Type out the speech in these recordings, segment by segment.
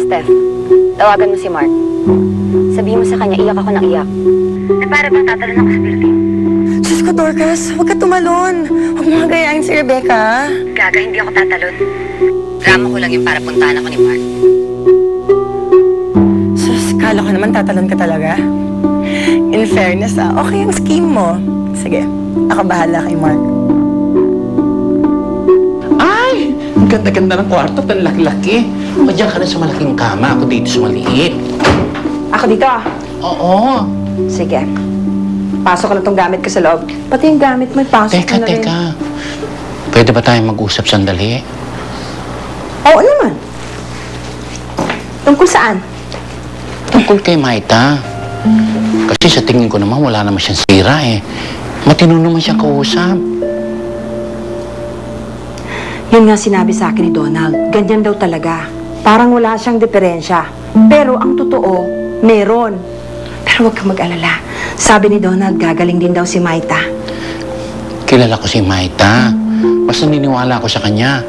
Steph, tawagan mo si Mark. Sabihin mo sa kanya, iyak ako ng iyak. Na para bang tatalon ako sa building. Diyos ko, Dorcas, huwag ka tumalon. Huwag mo nga gayahin si Rebecca. Gaga, hindi ako tatalon. Drama ko lang yung para puntahan ako ni Mark. Sus, kala ko naman tatalon ka talaga. In fairness, okay ang scheme mo. Sige, ako bahala kay Mark. Ay! Ang ganda-ganda ng kwarto, ang laki-laki. O, diyan ka na sa malaking kama, ako dito sa maliit. Ako dito. Oo. Sige. Pasok ko lang tong gamit ko sa loob. Pati yung gamit mo, pasok Teka, mo na rin. teka. Pwede ba tayong mag-usap sandali? Oo naman. Tungkol saan? Tungkol kay Maita. Kasi sa tingin ko naman, wala naman siyang sira eh. Matino naman siya kausap. Yun nga sinabi sa akin ni Donald. Ganyan daw talaga. Parang wala siyang diferensya. Pero ang totoo, meron. Pero huwag kang mag-alala. Sabi ni Donald, gagaling din daw si Maita. Kilala ko si Maita. Basta niniwala ko sa kanya.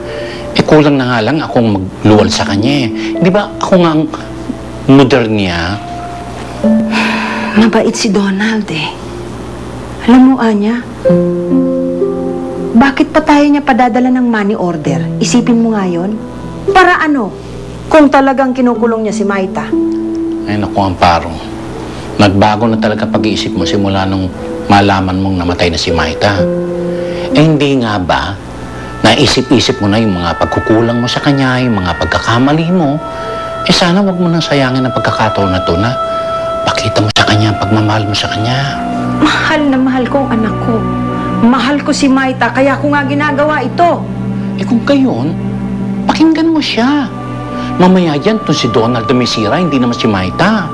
Eh, kulang na nga lang akong magluwal sa kanya eh. Di ba ako nga ang modern niya? Mabait si Donald eh. Alam mo, Anya, bakit pa tayo niya padadala ng money order? Isipin mo nga yun. Para ano? Kung talagang kinukulong niya si Maita. Ay, naku, Amparo. Nagbago na talaga pag-iisip mo simula nung malaman mong namatay na si Maita. Eh, hindi nga ba naisip-isip mo na yung mga pagkukulang mo sa kanya, yung mga pagkakamali mo? Eh, sana wag mo nang sayangin ang pagkakataon na to na pakita mo sa kanya ang pagmamahal mo sa kanya. Mahal na mahal ko ang anak ko. Mahal ko si Maita, kaya ko nga ginagawa ito. Eh, kung gayon, pakinggan mo siya. Mamaya dyan, to si Donald na may sira, hindi naman si Maita.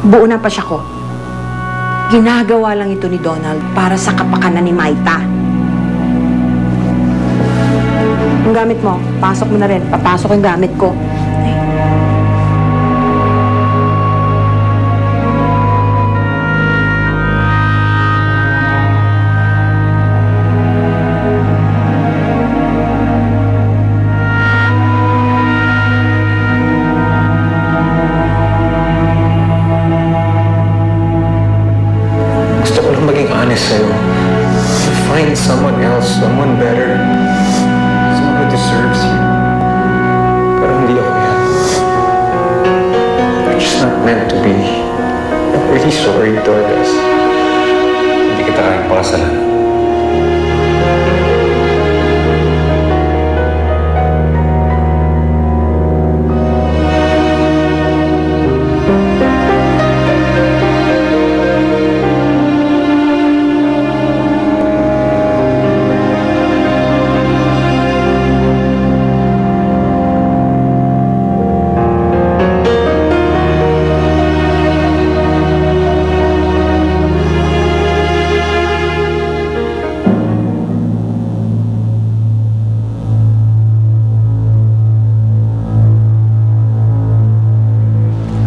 Buo na pa siya ko. Ginagawa lang ito ni Donald para sa kapakanan ni Maita. Yung gamit mo, pasok mo na rin. Papasok yung gamit ko. Gusto ko lang maging honest sa'yo. To find someone else, someone better, someone who deserves you. Pero hindi ako yan. We're just not meant to be. I'm really sorry, Dorcas. Hindi kita kayang pakasalan.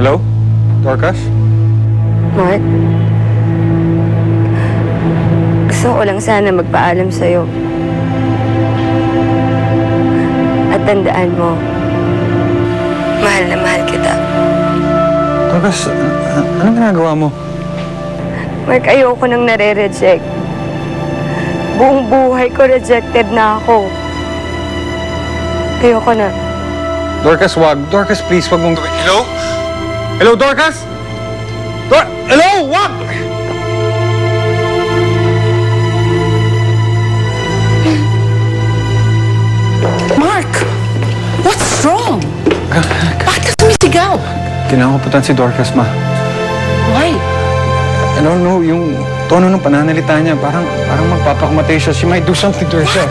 Hello? Dorcas? Mark? Gusto ko lang sana magpaalam sa'yo. At tandaan mo, mahal na mahal kita. Dorcas, anong ginagawa mo? Mark, ayoko nang nare-reject. Buong buhay ko rejected na ako. Ayoko na. Dorcas, wag. Dorcas, please, wag mong gawin. Hello? Hello, Dorcas? Hello, wag! Mark! What's wrong? Bakit ka sumisigaw? Kinakaputan si Dorcas, ma. Why? I don't know, yung tono ng pananalita niya, parang magpapakamatay siya. She might do something to herself.